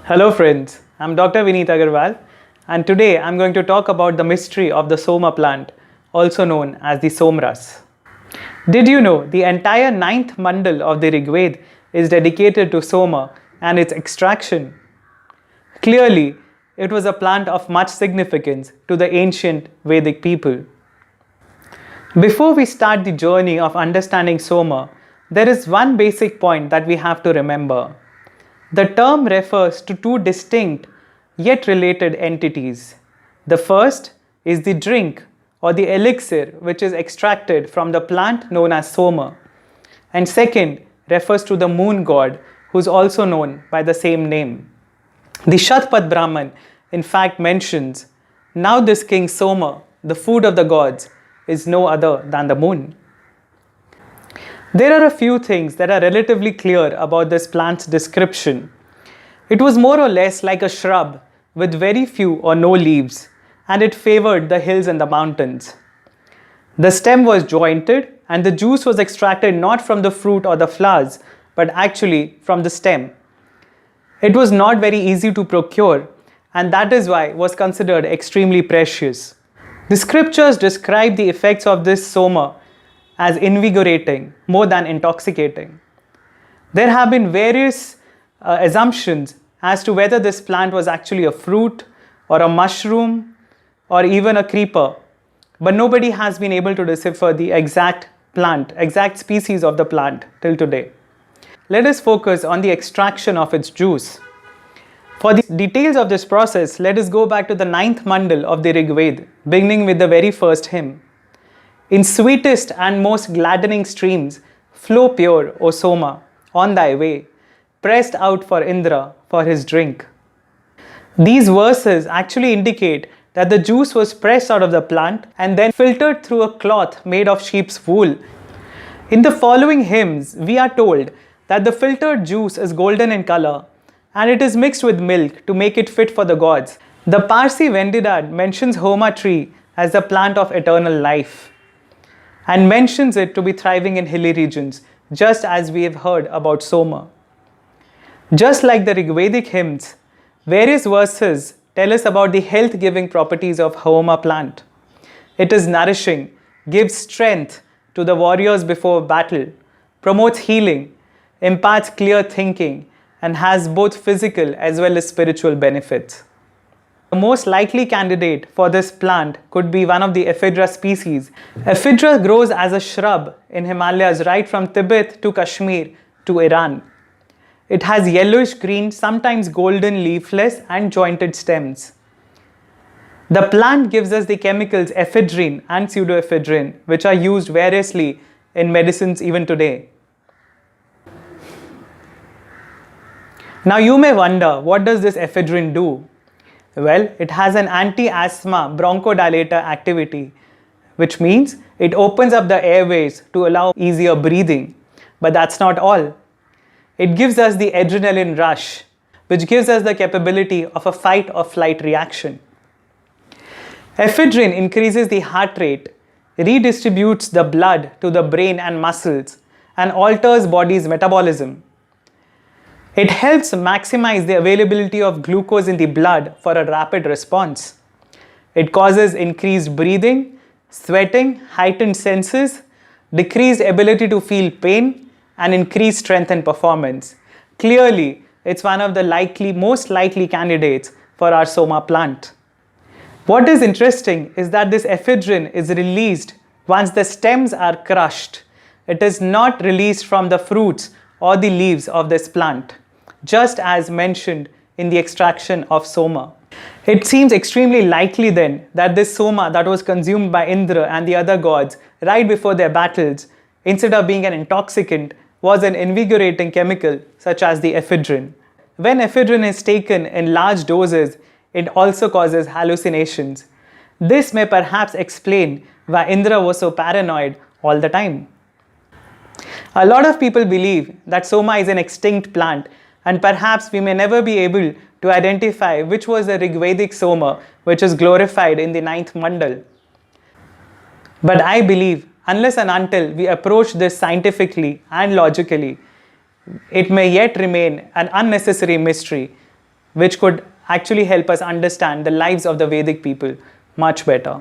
Hello friends, I'm Dr. Vineet Aggarwal and today I'm going to talk about the mystery of the Soma plant, also known as the Somaras. Did you know the entire ninth mandal of the Rigveda is dedicated to Soma and its extraction? Clearly, it was a plant of much significance to the ancient Vedic people. Before we start the journey of understanding Soma, there is one basic point that we have to remember. The term refers to two distinct yet related entities. The first is the drink or the elixir which is extracted from the plant known as Soma, and second refers to the moon god who is also known by the same name. The Shatpat Brahman in fact mentions, "Now this king Soma, the food of the gods, is no other than the moon." There are a few things that are relatively clear about this plant's description. It was more or less like a shrub with very few or no leaves, and it favored the hills and the mountains. The stem was jointed and the juice was extracted not from the fruit or the flowers, but actually from the stem. It was not very easy to procure, and that is why it was considered extremely precious. The scriptures describe the effects of this Soma as invigorating more than intoxicating. There have been various assumptions as to whether this plant was actually a fruit or a mushroom or even a creeper, but nobody has been able to decipher the exact species of the plant till today. Let us focus on the extraction of its juice. For the details of this process, let us go back to the ninth mandal of the Rigveda, beginning with the very first hymn. "In sweetest and most gladdening streams, flow pure, O Soma, on thy way, pressed out for Indra for his drink." These verses actually indicate that the juice was pressed out of the plant and then filtered through a cloth made of sheep's wool. In the following hymns, we are told that the filtered juice is golden in color and it is mixed with milk to make it fit for the gods. The Parsi Vendidad mentions Homa tree as the plant of eternal life and mentions it to be thriving in hilly regions, just as we have heard about Soma. Just like the Rigvedic hymns, various verses tell us about the health-giving properties of Homa plant. It is nourishing, gives strength to the warriors before battle, promotes healing, imparts clear thinking, and has both physical as well as spiritual benefits. The most likely candidate for this plant could be one of the ephedra species. Ephedra grows as a shrub in Himalayas right from Tibet to Kashmir to Iran. It has yellowish green, sometimes golden leafless and jointed stems. The plant gives us the chemicals ephedrine and pseudoephedrine, which are used variously in medicines even today. Now you may wonder, what does this ephedrine do? Well, it has an anti-asthma bronchodilator activity, which means it opens up the airways to allow easier breathing. But that's not all. It gives us the adrenaline rush, which gives us the capability of a fight or flight reaction. Ephedrine increases the heart rate, redistributes the blood to the brain and muscles, and alters body's metabolism. It helps maximize the availability of glucose in the blood for a rapid response. It causes increased breathing, sweating, heightened senses, decreased ability to feel pain, and increased strength and performance. Clearly, it's one of the most likely candidates for our Soma plant. What is interesting is that this ephedrine is released once the stems are crushed. It is not released from the fruits or the leaves of this plant, just as mentioned in the extraction of Soma. It seems extremely likely then that this Soma that was consumed by Indra and the other gods right before their battles, instead of being an intoxicant, was an invigorating chemical such as the ephedrine. When ephedrine is taken in large doses, it also causes hallucinations. This may perhaps explain why Indra was so paranoid all the time. A lot of people believe that Soma is an extinct plant, and perhaps we may never be able to identify which was the Rigvedic Soma which is glorified in the ninth mandal. But I believe unless and until we approach this scientifically and logically, it may yet remain an unnecessary mystery which could actually help us understand the lives of the Vedic people much better.